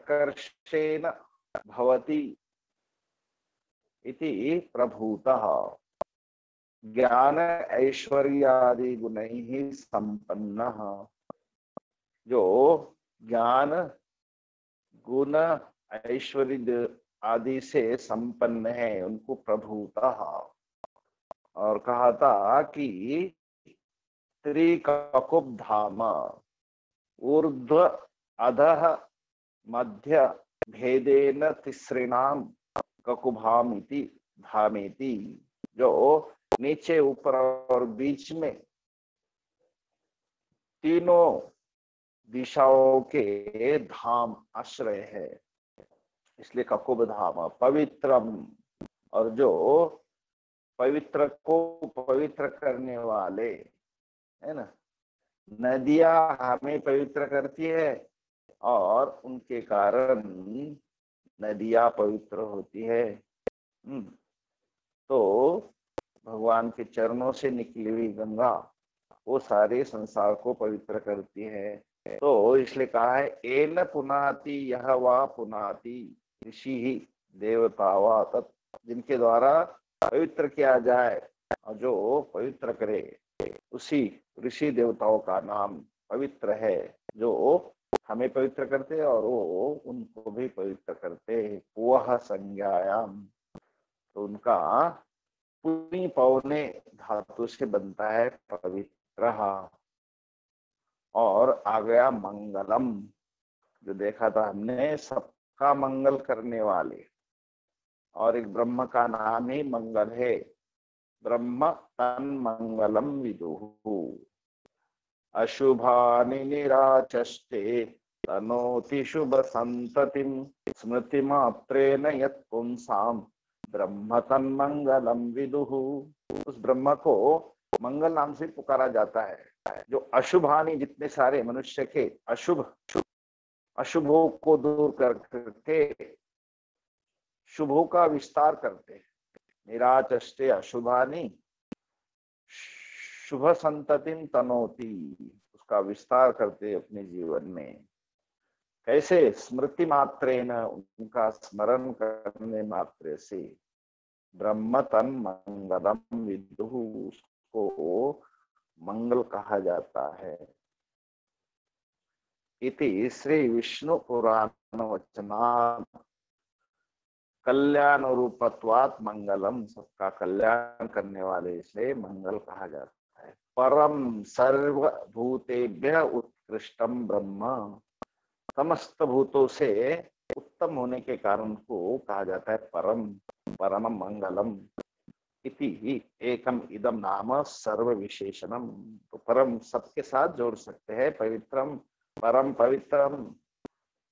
प्रकर्षेण भवति इति प्रभूतः ज्ञान ऐश्वर्यादि गुणैः संपन्नः। जो ज्ञान गुण ऐश्वर्य आदि से संपन्न है उनको प्रभूतः। और कहा था कि त्रिककुब धाम ऊर्ध्व अधः मध्य भेदेन तिसृणाम ककुभामिति धामेति। जो नीचे ऊपर और बीच में तीनों दिशाओं के धाम आश्रय है, इसलिए ककुब धाम पवित्रम। और जो पवित्र को पवित्र करने वाले है ना, नदियां हमें पवित्र करती है और उनके कारण नदियां पवित्र होती है। तो भगवान के चरणों से निकली हुई गंगा वो सारे संसार को पवित्र करती है। तो इसलिए कहा है एन पुनाति यह वा पुनाति ऋषि ही देवता वा तत्। जिनके द्वारा पवित्र किया जाए और जो पवित्र करे उसी ऋषि देवताओं का नाम पवित्र है, जो हमें पवित्र करते हैं और वो उनको भी पवित्र करते हैं। वह संज्ञायाम, तो उनका पुनी पौने धातु से बनता है पवित्र। और आ गया मंगलम, जो देखा था हमने सबका मंगल करने वाले। और एक ब्रह्म का नाम ही मंगल है, ब्रह्म तन मंगलम विदुहु। अशुभानि निराचष्टे तनोति शुभ संततिम स्मृति मात्रेन यत् पुंसाम ब्रह्म तन मंगलम विदुहु। उस ब्रह्म को मंगल नाम से पुकारा जाता है, जो अशुभानि जितने सारे मनुष्य के अशुभों को दूर करके शुभों का विस्तार करते हैं। निराचष्टे अशुभानि शुभ संततिम तनोति, उसका विस्तार करते अपने जीवन में। कैसे? स्मृति मात्रेन, उनका स्मरण करने मात्र से। ब्रह्म तन मंगलम विदुहु, उसको मंगल कहा जाता है। इति श्री विष्णु पुराण वचना कल्याण रूपत्वात् मंगलम, सबका कल्याण करने वाले से मंगल कहा जाता है। परम सर्वभूतेभ्य उत्कृष्टम ब्रह्म, समस्त भूतों से उत्तम होने के कारण को कहा जाता है परम, परम मंगलम। इति एकम इदम नाम सर्व विशेषणम, तो परम सबके साथ जोड़ सकते हैं। पवित्रम, परम पवित्रम,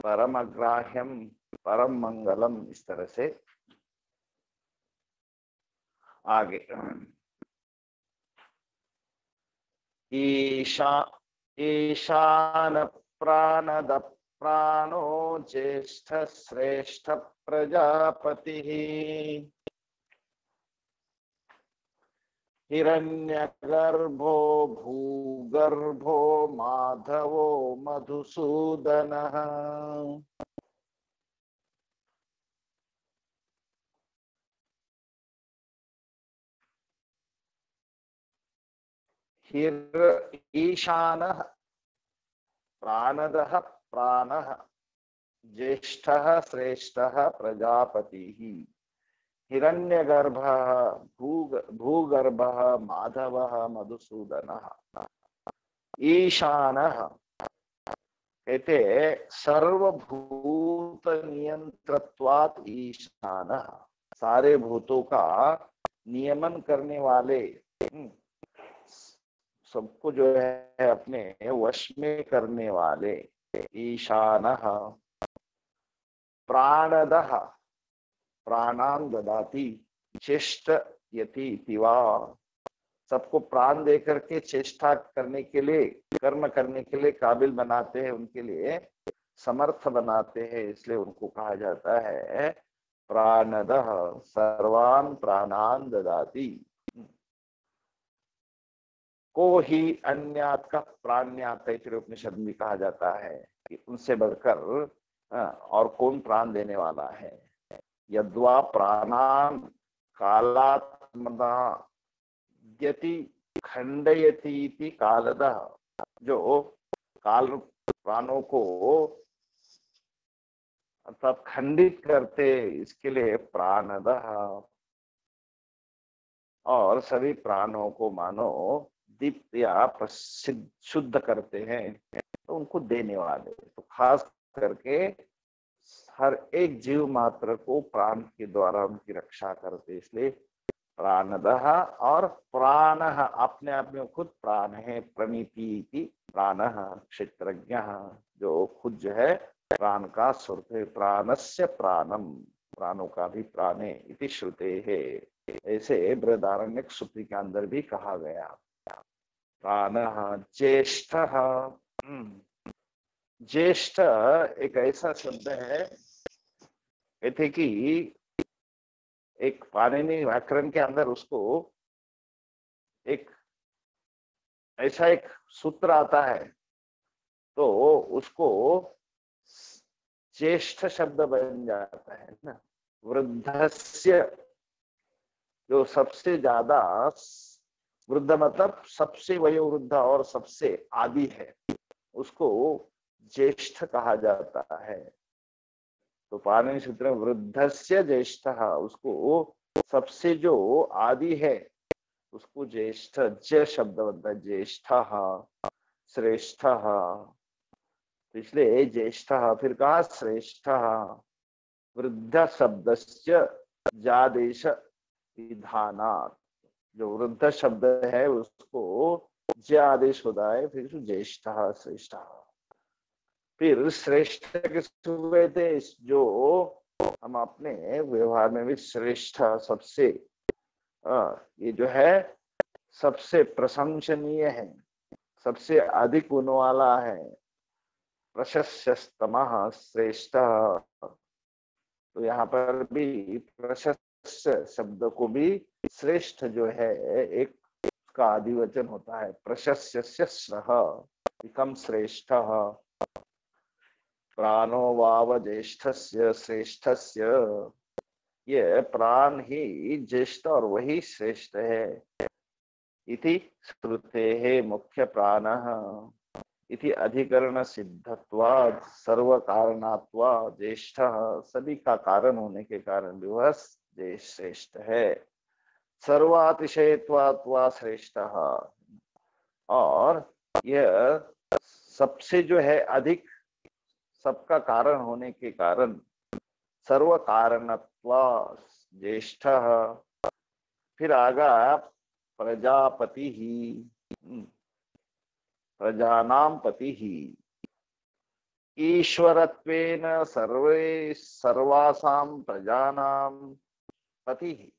परम अग्राह्यम, परम मंगलम, इस तरह से आगे। ईशान प्राणद प्राणो ज्येष्ठ श्रेष्ठ प्रजापति हिरण्यगर्भो भूगर्भो माधवो मधुसूदनः। ईशानः प्राणदः प्राणः ज्येष्ठः श्रेष्ठः प्रजापतिः हिरण्यगर्भः भूगर्भः माधवः मधुसूदनः। ईशानः कहते सर्वभूत नियंत्रत्वात् ईशानः, सारे भूतों का नियमन करने वाले, सबको जो है अपने वश में करने वाले। ईशानः प्राणदः प्राणान ददाति चेष्ट यति तिवा, सबको प्राण दे करके चेष्टा करने के लिए, कर्म करने के लिए काबिल बनाते हैं, उनके लिए समर्थ बनाते हैं, इसलिए उनको कहा जाता है प्राणदः। सर्वान प्राणान ददाति, को ही अन्यात का प्राण्यात तैत्तिरीय उपनिषद में कहा जाता है कि उनसे बढ़कर और कौन प्राण देने वाला है? यद्वा प्राणान कालात्मना यति खंडयति इति कालदः, जो काल प्राणों को अर्थात खंडित करते, इसके लिए प्राणदः, और सभी प्राणों को मानो दीप्त या प्रसिद्ध शुद्ध करते हैं, तो उनको देने वाले। तो खास करके हर एक जीव मात्र को प्राण के द्वारा उनकी रक्षा करते, इसलिए प्राणदः। और प्राण अपने आप में खुद प्राण है, प्रणीति प्राण क्षेत्रज्ञ, जो खुद जो है प्राण का स्वरूप है। प्राणस्य प्राणम, प्राणों का भी प्राणे इति श्रुते है, ऐसे बृहदारण्यक सूत्र के अंदर भी कहा गया। प्राणः ज्येष्ठः, ज्येष्ठ एक ऐसा शब्द है, कहते कि एक पाणिनि व्याकरण के अंदर उसको एक ऐसा एक सूत्र आता है, तो उसको ज्येष्ठ शब्द बन जाता है ना। वृद्धस्य, जो सबसे ज्यादा, वृद्ध मतलब सबसे वयोवृद्ध और सबसे आदि है, उसको ज्येष्ठ कहा जाता है। तो पाणिनि सूत्र में वृद्धस्य ज्येष्ठः, उसको सबसे जो आदि है उसको ज्येष्ठ, ज शब्द बनता है, ज्येष्ठः श्रेष्ठः, इसलिए ज्येष्ठः। फिर कहा श्रेष्ठः, वृद्ध शब्दस्य जादेश विधानात्, जो वृद्ध शब्द है उसको ज आदेश होता है, फिर ज्येष्ठः श्रेष्ठः। फिर श्रेष्ठ किसको कहते हैं? जो हम अपने व्यवहार में भी श्रेष्ठ, सबसे ये जो है सबसे प्रशंसनीय है, सबसे अधिक गुण वाला है। प्रशस्यस्तमः श्रेष्ठ, तो यहाँ पर भी प्रशस्य शब्द को भी श्रेष्ठ जो है एक का आदिवचन होता है। प्रशस्यस्य श्रः एकम श्रेष्ठः, प्राणो वाव ज्येष्ठस्य श्रेष्ठस्य, ये प्राण ही ज्येष्ठ और वही श्रेष्ठ है। इति श्रुतेः मुख्य प्राणः इति अधिकरण सिद्धत्वात् सर्व कारणात्वात् ज्येष्ठः, सभी का कारण होने के कारण भी वह श्रेष्ठ है। सर्वातिशयत्वात् वा श्रेष्ठः, और यह सबसे जो है अधिक, सबका कारण होने के कारण सर्व कारणत्वात् ज्येष्ठः। फिर आगा प्रजापति ही, प्रजानां पति ही, ईश्वरत्वेन सर्वे सर्वासां प्रजानां पति ही,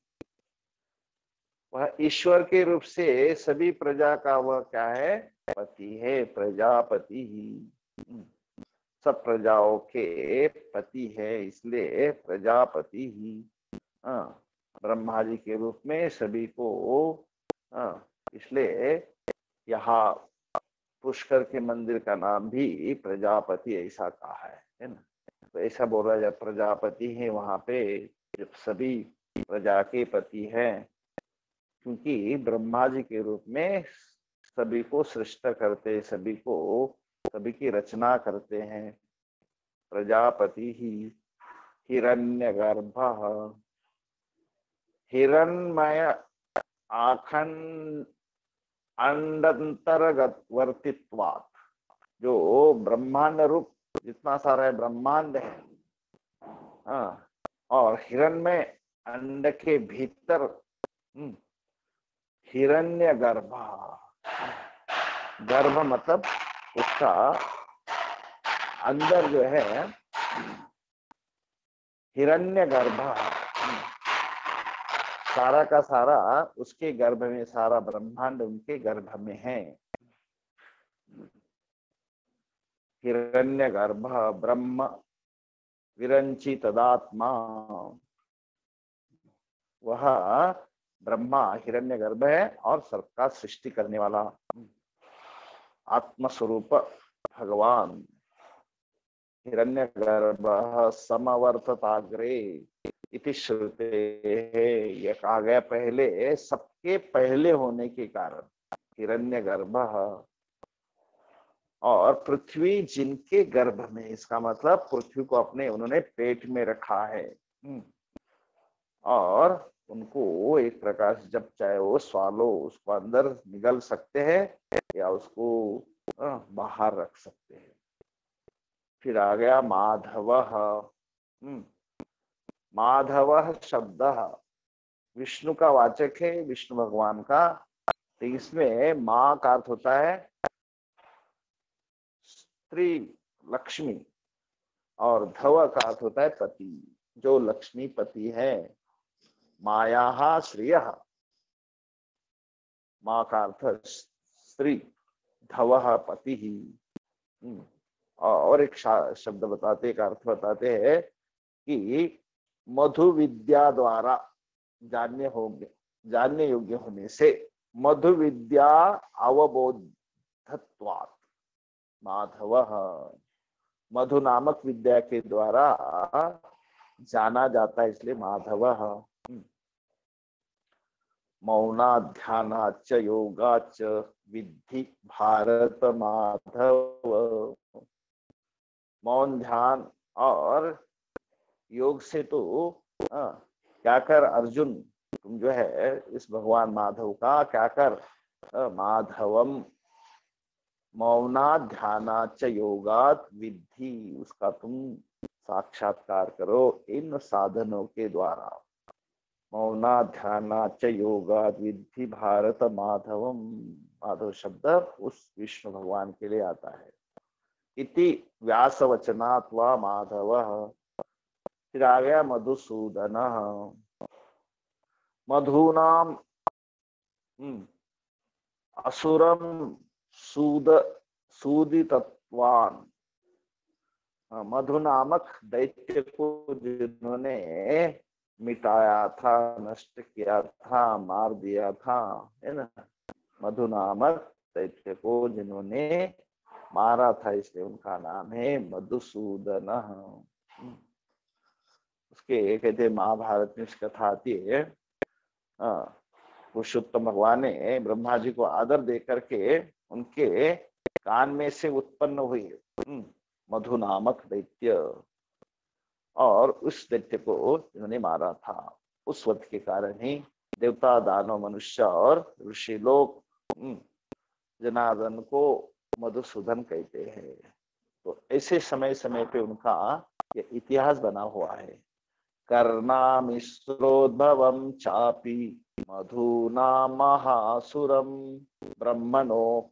वह ईश्वर के रूप से सभी प्रजा का वह क्या है? पति है, प्रजापति ही, सब प्रजाओं के पति है, इसलिए प्रजापति ही ब्रह्मा जी के रूप में सभी को, इसलिए यहाँ पुष्कर के मंदिर का नाम भी प्रजापति ऐसा कहा है ना। तो ऐसा बोला जाए प्रजापति है वहां पे, जब सभी प्रजा के पति है, क्योंकि ब्रह्मा जी के रूप में सभी को सृष्ट करते, सभी को, सभी की रचना करते हैं। प्रजापति ही हिरण्यगर्भः, हिरण्मय आखंड अंडंतर्गत वर्तित्वात्, जो ब्रह्मांड रूप जितना सारा है ब्रह्मांड है, और हिरण्मय अंड के भीतर हिरण्य गर्भ, गर्भ मतलब उसका अंदर जो है हिरण्य गर्भ, सारा का सारा उसके गर्भ में, सारा ब्रह्मांड उनके गर्भ में है। हिरण्य गर्भ ब्रह्म विरंची तदात्मा, वह ब्रह्मा हिरण्य गर्भ है और सबका सृष्टि करने वाला आत्मस्वरूप भगवान हिरण्यगर्भः समवर्तताग्रे इति श्रुते है। यह कहा गया पहले, सबके पहले होने के कारण हिरण्यगर्भः, और पृथ्वी जिनके गर्भ में, इसका मतलब पृथ्वी को अपने उन्होंने पेट में रखा है। और उनको एक प्रकार से जब चाहे वो स्वालो उसको अंदर निगल सकते हैं या उसको बाहर रख सकते हैं। फिर आ गया माधवः। माधवः शब्द विष्णु का वाचक है, विष्णु भगवान का। तो इसमें माँ का अर्थ होता है स्त्री, लक्ष्मी, और धव का अर्थ होता है पति, जो लक्ष्मी पति है। माया श्रिय, माँ का अर्थ स्त्री, धव पति ही। और एक शब्द बताते, एक अर्थ बताते हैं कि मधु विद्या द्वारा जानने योग्य होने से, मधु विद्या अवबोधत्वात् माधवः, मधु नामक विद्या के द्वारा जाना जाता है, इसलिए माधवः। मौनाध्यानाच्च योगाच्च विद्धि भारत माधव। मौन, ध्यान और योग से तो क्या कर अर्जुन, तुम जो है इस भगवान माधव का क्या कर, माधवम मौनाध्यानाच्च योगात् विद्धि, उसका तुम साक्षात्कार करो इन साधनों के द्वारा। मौनाध्यानाच्च योगात् विद्धि भारत माधवम। माधव शब्द उस विष्णु भगवान के लिए आता है। इति व्यासवचनात् वा माधवः। फिर आ गया मधुसूदन। मधुनाम असुरम सूदितत्वान्। मधु नामक दैत्य को जिन्होंने मिटाया था, नष्ट किया था, मार दिया था, है ना। मधु नामक दैत्य को जिन्होंने मारा था, इसलिए उनका नाम है मधुसूदन। उसके कहते महाभारत में कथा आती है, पुरुषोत्तम भगवान ने ब्रह्मा जी को आदर दे करके उनके कान में से उत्पन्न हुई मधु नामक दैत्य, और उस दैत्य को इन्होंने मारा था। उस वध के कारण ही देवता, दानव, मनुष्य और ऋषि लोग जनार्दन को मधुसूदन कहते हैं। तो ऐसे समय समय पे उनका ये इतिहास बना हुआ है। कर्णामिश्रोद्भवं चापि मधुना महासुरं ब्रह्मणो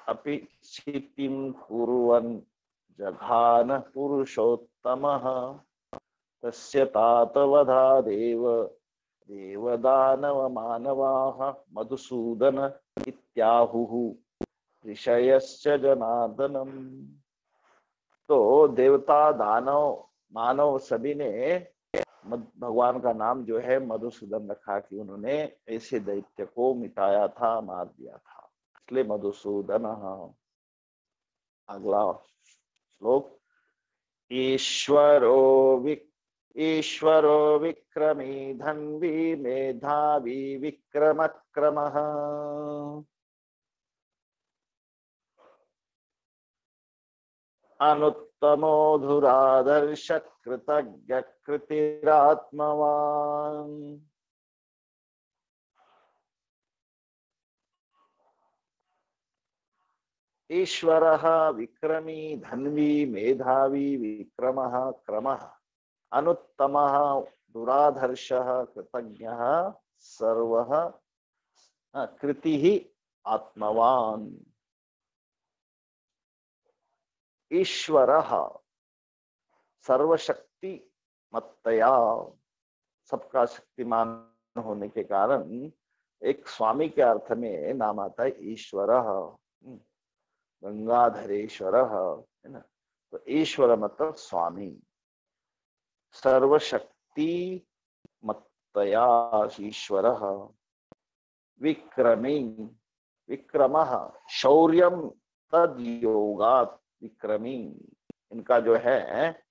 अपि क्षितिं कुर्वन् जघान पुरुषोत्तमः। तस्य तातवधा देवदानव मानवाः मधुसूदन इत्याहुः ऋषयश्च जनार्दनम्। तो देवता, दानव, मानव सभी ने भगवान का नाम जो है मधुसूदन रखा कि उन्होंने ऐसे दैत्य को मिटाया था, मार दिया था, इसलिए मधुसूदन। अगला श्लोक। ईश्वरो विक्रमी धन्वी मेधावी विक्रमक्रमः। अनुत्तमो धुरादर्श कृतज्ञ कृतिरात्मवान्। ईश्वरः विक्रमी धन्वी मेधावी विक्रमः क्रमः। अनुत्तमः दुराधर्षः कृतज्ञः सर्वः कृतिः आत्मवान्। ईश्वरः सर्वशक्ति मत्तया, सबका शक्तिमान होने के कारण एक स्वामी के अर्थ में नाम आता है ईश्वरः, गंगाधरेश्वरः, है ना। तो ईश्वर मतलब स्वामी। सर्वशक्ति मत्तया ईश्वरः। विक्रमी, विक्रमः शौर्यं तद योगात् विक्रमी। इनका जो है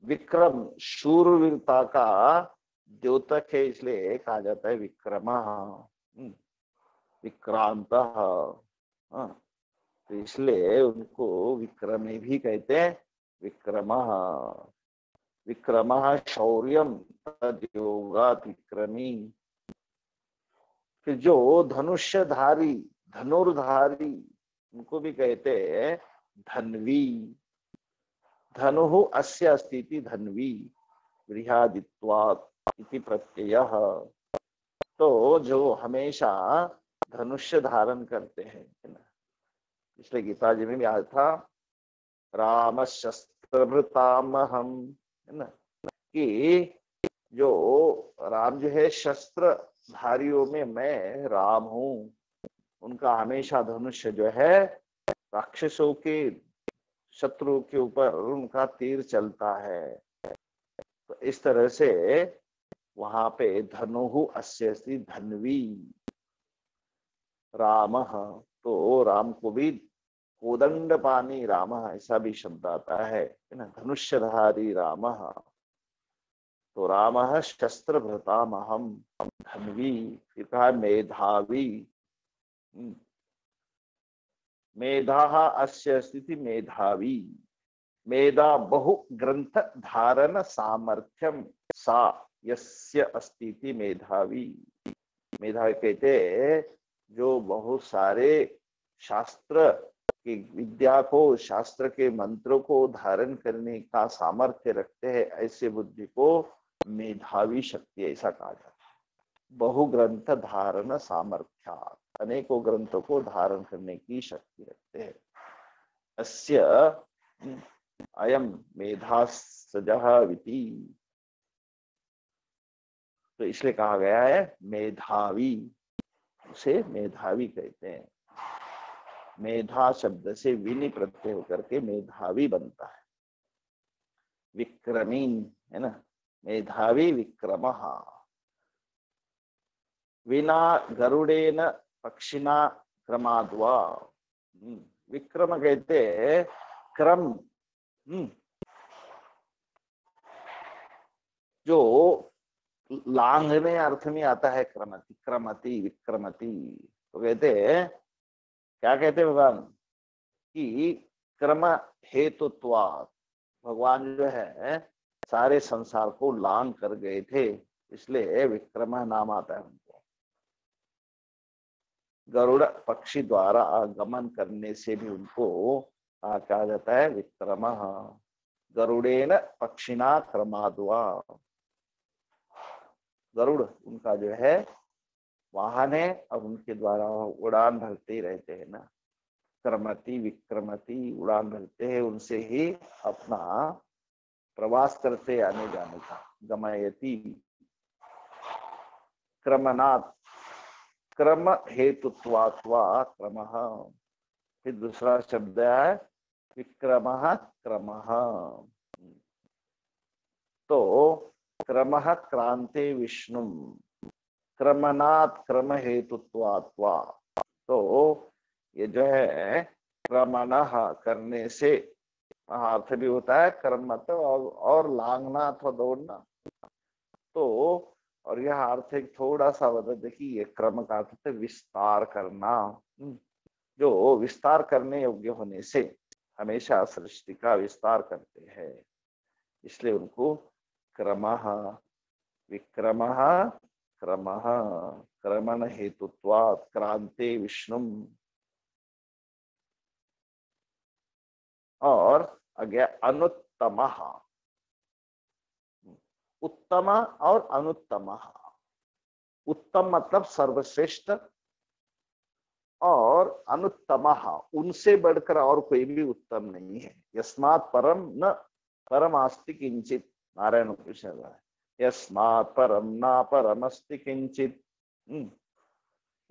विक्रम, शूरवीरता का द्योतक है, इसलिए कहा जाता है विक्रम, विक्रांत। हाँ, तो इसलिए उनको विक्रमी भी कहते हैं। विक्रम, विक्रम शौर्यम तद्योगात् विक्रमी। फिर जो धनुष्यधारी, धनुर्धारी, उनको भी कहते हैं धन्वी। धनु अस्य अस्ति धन्वी गृहादित्वात् इति प्रत्ययः। तो जो हमेशा धनुष्य धारण करते हैं, इसलिए गीता जी में भी आया था राम शस्त्रभृतामहम, है ना, कि जो राम जो है शस्त्र धारियों में मैं राम हूं। उनका हमेशा धनुष्य जो है राक्षसों के, शत्रु के ऊपर उनका तीर चलता है। तो इस तरह से वहां पे धनुहु अस्य अस्ति धन्वी राम। तो राम को भी कोदंड पानी राम ऐसा भी शब्द आता है ना, धनुष्यधारी राम। तो राम शस्त्र भृतामहम धन्वी। फिर कहा मेधावी, मेधा अस्य स्थिति मेधावी। मेधा बहु ग्रंथ धारण सामर्थ्यम सा यस्य अस्ति मेधावी। मेधावी कहते जो बहुत सारे शास्त्र की विद्या को, शास्त्र के मंत्रों को धारण करने का सामर्थ्य रखते हैं, ऐसे बुद्धि को मेधावी शक्ति ऐसा कहा जाता है। बहुग्रंथ धारण सामर्थ्या, अनेकों ग्रंथों को धारण करने की शक्ति रखते हैं। अस्य अयम मेधा सजः विति। तो इसलिए कहा गया है मेधावी, उसे मेधावी कहते हैं। मेधा शब्द से विनि प्रत्यय होकर के मेधावी बनता है। विक्रमी, है ना, मेधावी विक्रम। विना गरुड़ेन पक्षिणा क्रमाद्वा। विक्रम कहते क्रम, जो लांघने अर्थ में आता है क्रमति, क्रमति विक्रमति। तो कहते क्या कहते भगवान कि क्रम हेतुत्वात्, भगवान जो है सारे संसार को लांघ कर गए थे, इसलिए विक्रम नाम आता है उनको। गरुड़ पक्षी द्वारा आगमन करने से भी उनको कहा जाता है विक्रम। गरुड़ेन पक्षिणा क्रमाद्वा। गरुड़ उनका जो है वाहन है और उनके द्वारा उड़ान भरते ही रहते हैं ना। क्रमति विक्रमति, उड़ान भरते हैं, उनसे ही अपना प्रवास करते आने जाने का। गमयति क्रमनात्, क्रम हेतुत्वात्वा क्रमः। फिर दूसरा शब्द है विक्रमः क्रमः। तो क्रमः क्रांते विष्णु, क्रमनात् क्रम हेतुत्वात्वा। तो ये जो है क्रमणः करने से अर्थ भी होता है कर्मत और लांघना अथवा दौड़ना। तो और यह अर्थ एक थोड़ा सा बदल, देखिए क्रम का अर्थ है विस्तार करना। जो विस्तार करने योग्य होने से हमेशा सृष्टि का विस्तार करते हैं, इसलिए उनको क्रमः विक्रमः क्रमः क्रमण हेतुत्वात् क्रांते विष्णु। और आगे अनुत्तमः, उत्तम और अनुत्तमः। उत्तम मतलब सर्वश्रेष्ठ, और अनुत्तमः उनसे बढ़कर और कोई भी उत्तम नहीं है। यस्मात् परम न परमास्ति किंचित, नारायण उपनिषद है। यस्मात् परम न परमस्ति किंचित,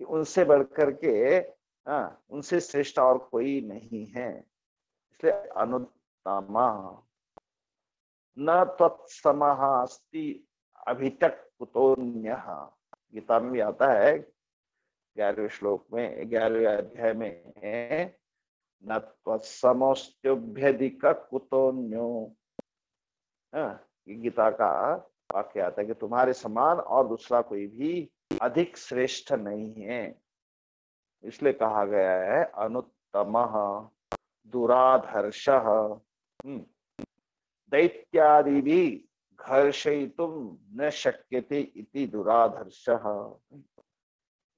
उनसे बढ़कर के उनसे श्रेष्ठ और कोई नहीं है, इसलिए अनुत्तमा। न तत्समः अस्ति अभितक कुतोन्यः। गीता में भी आता है 11वें श्लोक में, 11वें अध्याय में, न त्वत्समोऽस्त्युभ्यधिक कुतोऽन्यो। ये गीता का वाक्य आता है कि तुम्हारे समान और दूसरा कोई भी अधिक श्रेष्ठ नहीं है। इसलिए कहा गया है अनुत्तमः दुराधर्षः दैत्यादिभिः घर्षयितुं न शक्यते इति दुराधर्षः।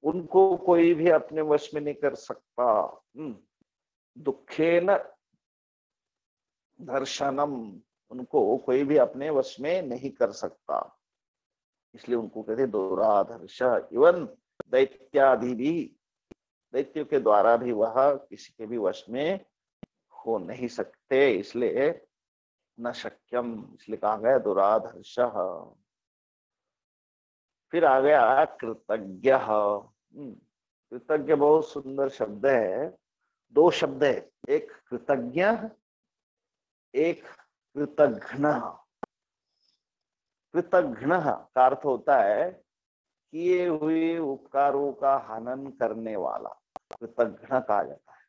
उनको कोई भी अपने वश में नहीं कर सकता। दुखेन दर्शनम, उनको कोई भी अपने वश में नहीं कर सकता, इसलिए उनको कहते दुराधर्ष। इवन दैत्यादि भी, दैत्यों के द्वारा भी वह किसी के भी वश में हो नहीं सकते, इसलिए न शक्यम, इसलिए कहा गया दुराधर्ष। फिर आ गया कृतज्ञ। कृतज्ञ बहुत सुंदर शब्द है। दो शब्द है, एक कृतज्ञ, एक कृतघ्न। कृतघ्न का अर्थ होता है किए हुए उपकारों का हनन करने वाला, कृतघ्न कहा जाता है।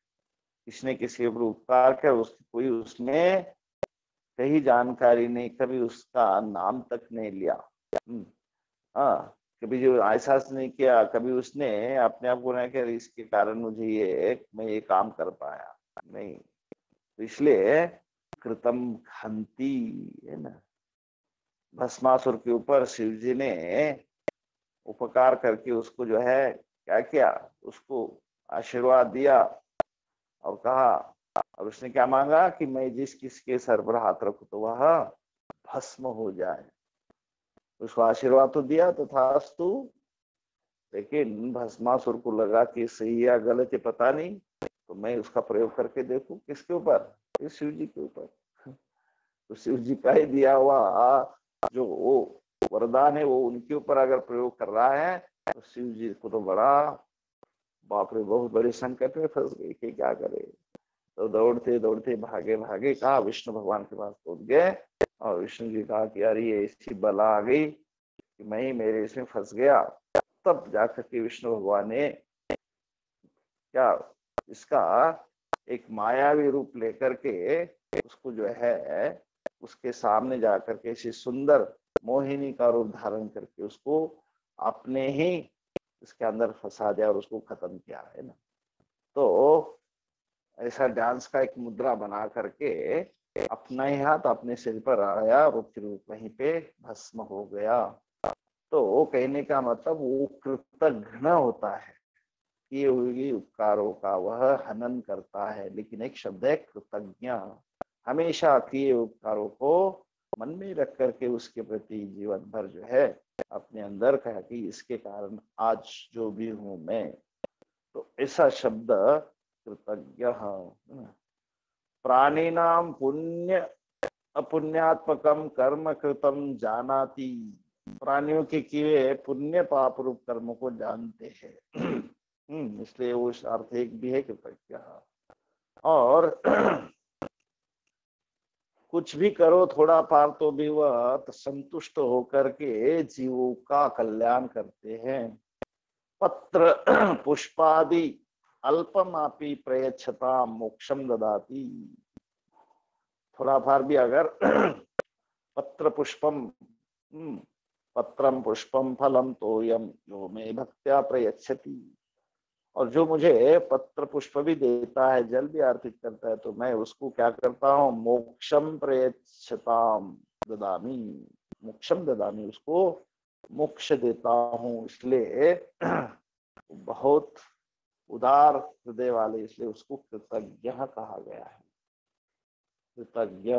किसने किसी ऊपर उपकार किया, उसकी कोई उसने कहीं जानकारी नहीं, कभी उसका नाम तक नहीं लिया। हाँ, कभी जो एहसास नहीं किया, कभी उसने अपने आप को नहीं किया इसके कारण मुझे मैं ये काम कर पाया नहीं। तो इसलिए कृतम खंती है ना, भस्मासुर के ऊपर शिव जी ने उपकार करके उसको जो है क्या किया, उसको आशीर्वाद दिया और कहा, और उसने क्या मांगा कि मैं जिस किसके सर पर हाथ रखूं तो वह भस्म हो जाए। उसको आशीर्वाद तो दिया तो तथास्तु, लेकिन भस्मासुर को लगा कि सही या गलत है पता नहीं, तो मैं उसका प्रयोग करके देखूं किसके ऊपर, इस शिव जी के ऊपर। तो शिव जी का ही दिया हुआ जो वो वरदान है वो उनके ऊपर अगर प्रयोग कर रहा है तो शिव जी को तो बड़ा बाप रे, बहुत बड़े संकट में फंस गई कि क्या करे। तो दौड़ते दौड़ते भागे भागे कहा विष्णु भगवान के पास पहुंच गए, और विष्णु जी कहा कि यार ये ऐसी बला आ गई कि मैं ही मेरे इसमें फंस गया। तब जाकर के विष्णु भगवान ने क्या इसका एक मायावी रूप लेकर के उसको जो है उसके सामने जाकर के ऐसी सुंदर मोहिनी का रूप धारण करके उसको अपने ही इसके अंदर फंसा दिया और उसको खत्म किया है ना। तो ऐसा डांस का एक मुद्रा बना करके अपना ही हाथ अपने सिर पर आया और फिर वहीं पे भस्म हो गया। तो कहने का मतलब वो कृतघ्न होता है, किए हुए उपकारों का वह हनन करता है। लेकिन एक शब्द है कृतज्ञ, हमेशा किए उपकारों को मन में रख करके उसके प्रति जीवन भर जो है अपने अंदर कहा कि इसके कारण आज जो भी हूं मैं, तो ऐसा शब्द कृतज्ञ। प्राणिनाम पुण्य अपुण्यात्मकम कर्म कृतम जानाति, प्राणियों के किए पुण्य पाप रूप कर्म को जानते हैं। इसलिए वो अर्थ एक भी है कृतज्ञ। और कुछ भी करो थोड़ा पार तो भी वह संतुष्ट होकर के जीवों का कल्याण करते हैं। पत्र पुष्पादि अल्पमापी प्रयच्छता मोक्षम ददाति। थोड़ा फार भी अगर पत्र पुष्पम पत्रम पुष्पम फलम तोयम यो मे भक्त्या प्रयच्छति, और जो मुझे पत्र पुष्प भी देता है, जल भी अर्पित करता है, तो मैं उसको क्या करता हूँ, मोक्षम प्रयच्छताम ददामी, मोक्षम ददामी, उसको मोक्ष देता हूँ। इसलिए बहुत उदार हृदय वाले, इसलिए उसको कृतज्ञ कहा गया है। कृतज्ञ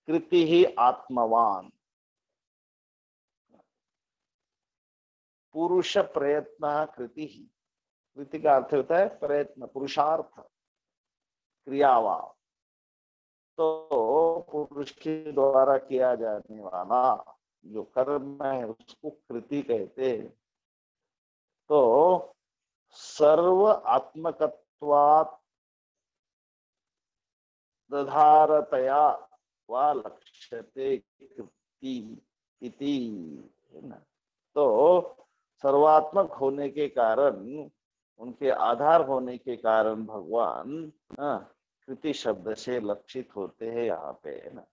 कृति ही आत्मवान, पुरुष प्रयत्न कृति ही, कृति का अर्थ होता है प्रयत्न, पुरुषार्थ, क्रियावा। तो पुरुष के द्वारा किया जाने वाला जो कर्म है उसको कृति कहते हैं। तो सर्व आत्मकत्वात् दधारतया वा लक्ष्यते कृति इति, है ना। तो सर्वात्मक होने के कारण उनके आधार होने के कारण भगवान कृति शब्द से लक्षित होते हैं यहाँ पे, है ना।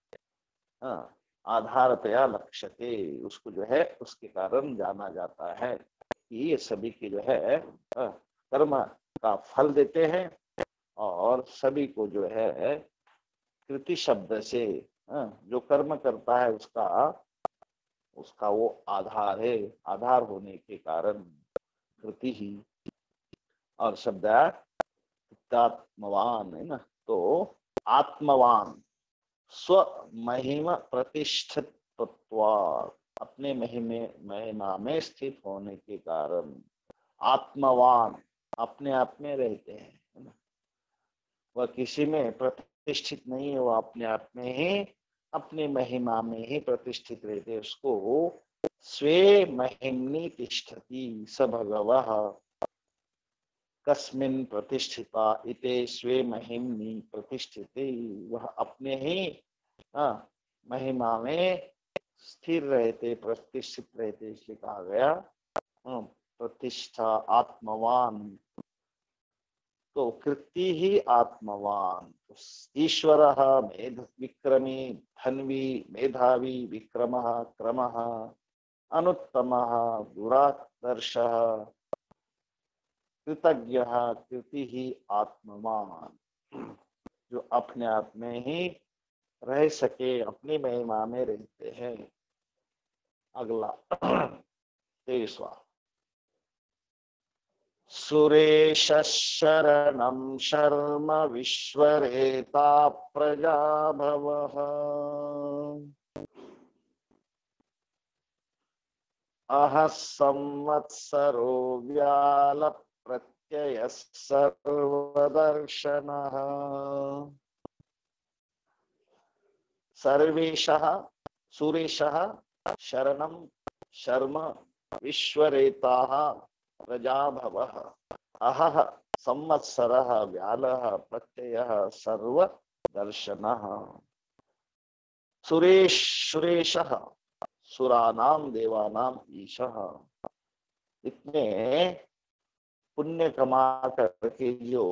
आधारतया लक्ष्यते, उसको जो है उसके कारण जाना जाता है कि ये सभी की जो है कर्म का फल देते हैं और सभी को जो है कृति शब्द से जो कर्म करता है उसका वो आधार है। आधार होने के कारण कृति ही, और शब्द आत्मवान है ना, तो आत्मवान स्व महिमा प्रतिष्ठित, अपने महिमा में स्थित होने के कारण आत्मवान अपने आप में रहते हैं, है ना। वह किसी में प्रतिष्ठित नहीं है, वह अपने आप में ही अपनी महिमा में ही प्रतिष्ठित रहते। उसको स्वे महिम्नि तिष्ठति स भगवः कस्मिन् प्रतिष्ठिता इते स्वे महिम्नि प्रतिष्ठिते, वह अपने ही महिमा में स्थिर रहते, प्रतिष्ठित रहते, इसलिए कहा गया प्रतिष्ठा आत्मवान। तो कृति ही आत्मवान, ईश्वरः विक्रमी धन्वी मेधावी विक्रमः क्रमः अनुत्तमः दुरादर्शः कृतज्ञ कृति ही आत्मवान, जो अपने आप में ही रह सके, अपनी महिमा में रहते हैं। अगला 23वां, सुरेश शरणं शर्म विश्वरेता प्रजाभवः अह संवत्सरो व्याल प्रत्यय सर्वदर्शनः सर्वेशः सुरेशः शरणं शर्म विश्वरेताः प्रजाभवः अहः संवत्सरः व्यालः प्रत्ययः सर्वदर्शनः। सुरेशः सुरानाम देवानाम ईशः, इतने पुण्य कमा करके जो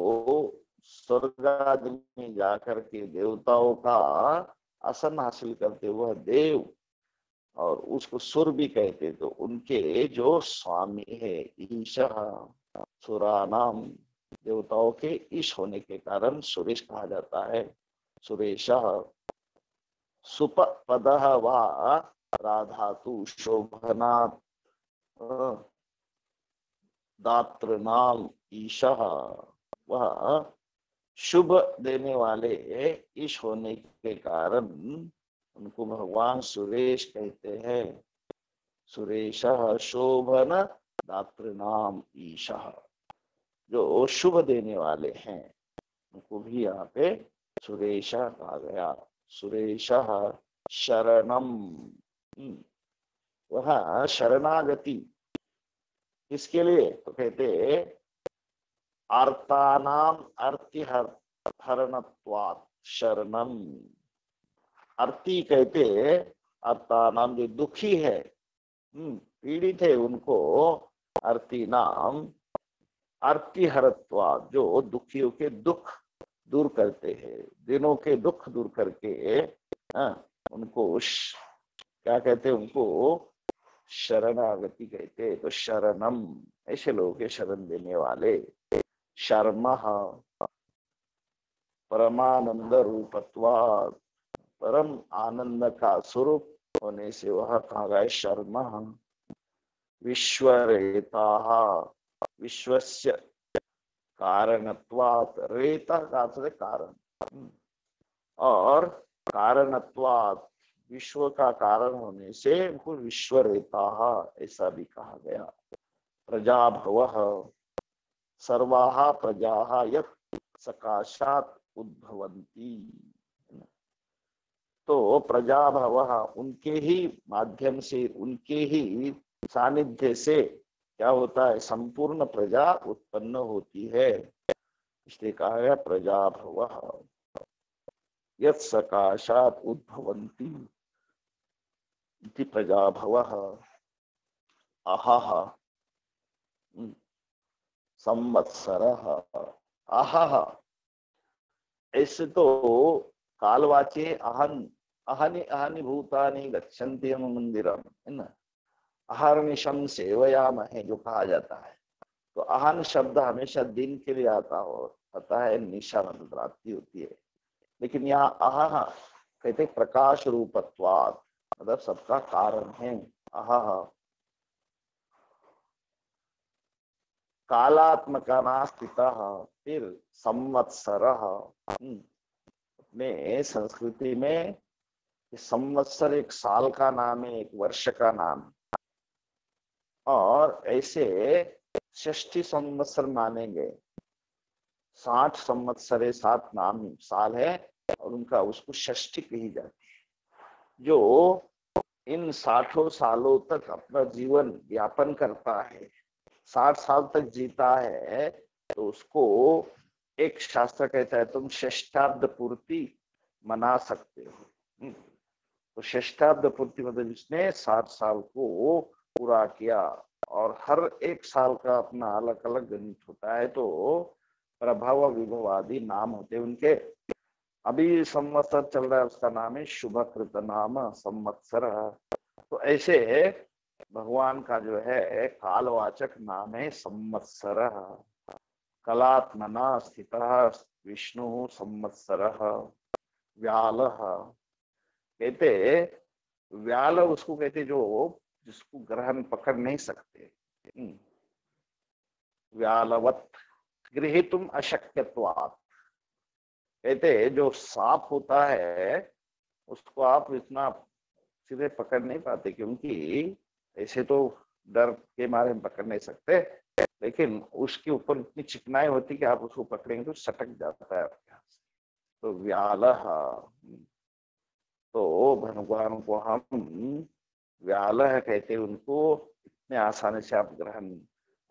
स्वर्ग आदि में जाकर के देवताओं का आसन हासिल करते वह देव, और उसको सुर भी कहते, तो उनके जो स्वामी है ईशः, सुरानाम देवताओं के ईश होने के कारण सुरेश कहा जाता है। सुरेशः सुपदः वा राधातु शोभनात् दातृनाम ईशः, वह शुभ देने वाले ईश होने के कारण उनको भगवान सुरेश कहते हैं। सुरेशः शोभन दातृनाम ईशः, जो शुभ देने वाले हैं उनको भी यहाँ पे सुरेशः कहा गया। सुरेशः शरणम, वह शरणागति किसके लिए, तो कहते आर्तानाम अर्तिहरणत्वात् शरणम। अर्ति कहते अर्थानाम जो दुखी है, पीड़ित है, उनको अर्ति नाम अर्तिहरत्वात्, जो दुखियों के दुख दूर करते हैं, दिनों के दुख दूर करके उनको क्या कहते हैं, उनको शरणागति कहते। तो शरणम ऐसे लोगों के शरण देने वाले। शर्मः परमानंद रूपत्वात्, परम आनंद का स्वरूप होने से वह कहा गया शर्मः। विश्वरेताः विश्वस्य कारणत्वात्, रेता का अर्थ है कारण, और कारणत्वात् विश्व का कारण होने से उनको विश्वरेताः ऐसा भी कहा गया। प्रजाभवः सर्वाः प्रजाः यत् सकाशात् उद्भवन्ति, तो प्रजाभवः उनके ही माध्यम से, उनके ही सानिध्य से क्या होता है, संपूर्ण प्रजा उत्पन्न होती है, इसलिए कहा गया प्रजाभवः यत् सकाशात् उद्भवन्ति इति प्रजाभवः। अहः संवत्सरः। अहः, ऐसे तो कालवाचे अहन, अहनि अहनि भूतानि गच्छन्ति मम मंदिरम, है ना। अहर्निशम सेवयामहे जो कहा जाता है, तो अहन शब्द हमेशा दिन के लिए आता हो, पता है निशा मतलब रात्रि होती है, लेकिन यहाँ अह कहते प्रकाश रूपत्वात्, मतलब सबका कारण है। अह कालात्मका स्थितः, फिर संवत्सरः। अपने संस्कृति में संवत्सर एक साल का नाम है, एक वर्ष का नाम है, और ऐसे 60 संवत्सर माने गए। 60 संवत्सरे 7 नाम साल है, और उनका उसको षष्ठी कही जाती है। जो इन 60 सालों तक अपना जीवन यापन करता है, 60 साल तक जीता है, तो उसको एक शास्त्र कहता है तुम षष्ठाब्द पूर्ति मना सकते हो। तो षष्ठाब्द पूर्ति मतलब जिसने 60 साल को पूरा किया, और हर एक साल का अपना अलग अलग गणित होता है, तो प्रभव विभव आदि नाम होते हैं उनके। अभी संवत्सर चल रहा है, उसका नाम है शुभकृत नाम संवत्सर। तो ऐसे भगवान का जो है कालवाचक नाम है संवत्सर। कलात्मना स्थितः विष्णु संवत्सर। व्याल कहते, व्याल उसको कहते जो जिसको ग्रहण पकड़ नहीं सकते, व्यालवत गृहीतुम अशक्यत्वात्। कहते जो सांप होता है उसको आप इतना सीधे पकड़ नहीं पाते, क्योंकि ऐसे तो डर के मारे में पकड़ नहीं सकते, लेकिन उसके ऊपर इतनी चिकनाई होती कि आप उसको पकड़ेंगे तो सटक जाता है आपके हाथ से। तो व्याल, तो भगवान को हम व्याल कहते, उनको इतने आसानी से आप ग्रहण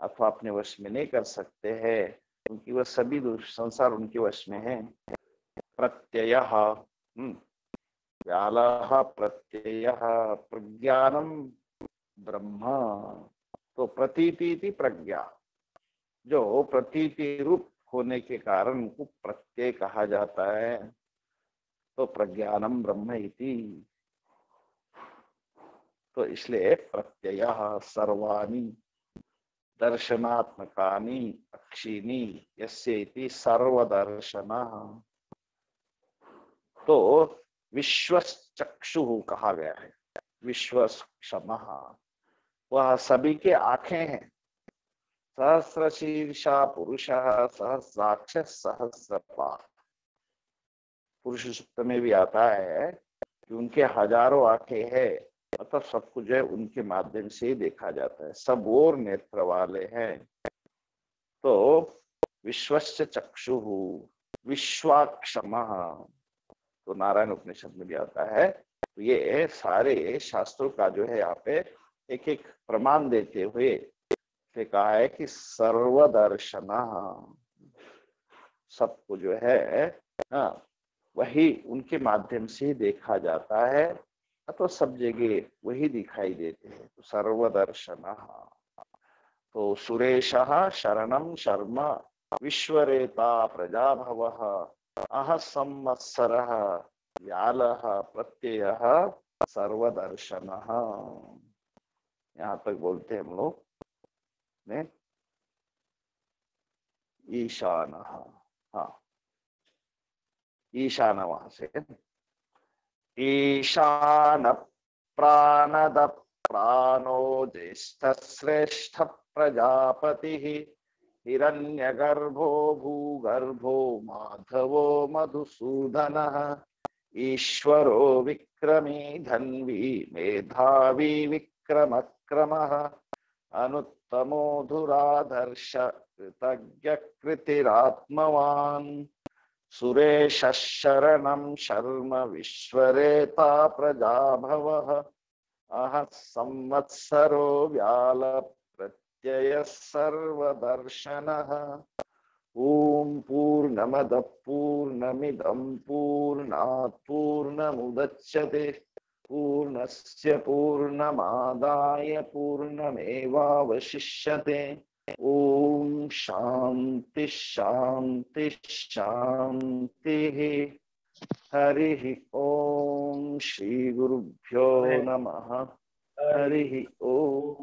अथवा अपने वश में नहीं कर सकते हैं, क्योंकि वह सभी संसार उनके वश में है। प्रत्यय, व्यालः प्रत्यय प्रज्ञानम ब्रह्म। तो प्रतीति प्रज्ञा, जो प्रतीति रूप होने के कारण उनको प्रत्यय कहा जाता है। तो प्रज्ञानम ब्रह्म इति, तो इसलिए प्रत्यय सर्वाणि दर्शनात्मकानि अक्षिणी यस्येति सर्वदर्शन। तो विश्वचक्षु कहा गया है, विश्वक्षम, वह सभी के आंखें हैं। सहस्र शीर्षा पुरुष सहस्राक्ष सहस्रपाद, पुरुष सूक्त में भी आता है कि उनके हजारों आंखें हैं, मतलब सब कुछ है उनके माध्यम से ही देखा जाता है, सब और नेत्र वाले हैं। तो विश्वस्य चक्षु विश्वाक्षम, तो नारायण उपनिषद में भी आता है। तो ये सारे शास्त्रों का जो है यहाँ पे एक एक प्रमाण देते हुए से कहा है कि सर्वदर्शन, सबको जो है वही उनके माध्यम से ही देखा जाता है, तो सब जगह वही दिखाई देते हैं। तो सर्वदर्शन। तो सुरेश शरणम शर्म विश्वरेता प्रजाभव अह संवत्सर व्याल प्रत्यय सर्वदर्शन। यहाँ तक बोलते हैं हम लोग ने ईशान। हाँ, ईशान वहां से, ईशान प्राणद प्राणो ज्येष्ठ श्रेष्ठ प्रजापति हिरण्यगर्भो भूगर्भो माधवो मधुसूदनः ईश्वरो विक्रमी धन्वी मेधावी विक्रमक्रमः अनुत्तमो धुराधर्ष कृतज्ञ कृतिरात्मवान् सुरेश शरणं शर्म विश्वरेता प्रजाभवः अह संवत्सरो व्याल प्रत्यय सर्वदर्शनः। ओम पूर्णमद पूर्णमिदं पूर्णात् पूर्णमुदच्यते पूर्णस्य पूर्णमादाय पूर्णमेवावशिष्यते। ओम शांति शांति शांति। हरि ओम श्री गुरुभ्यो नमः। हरि ओम।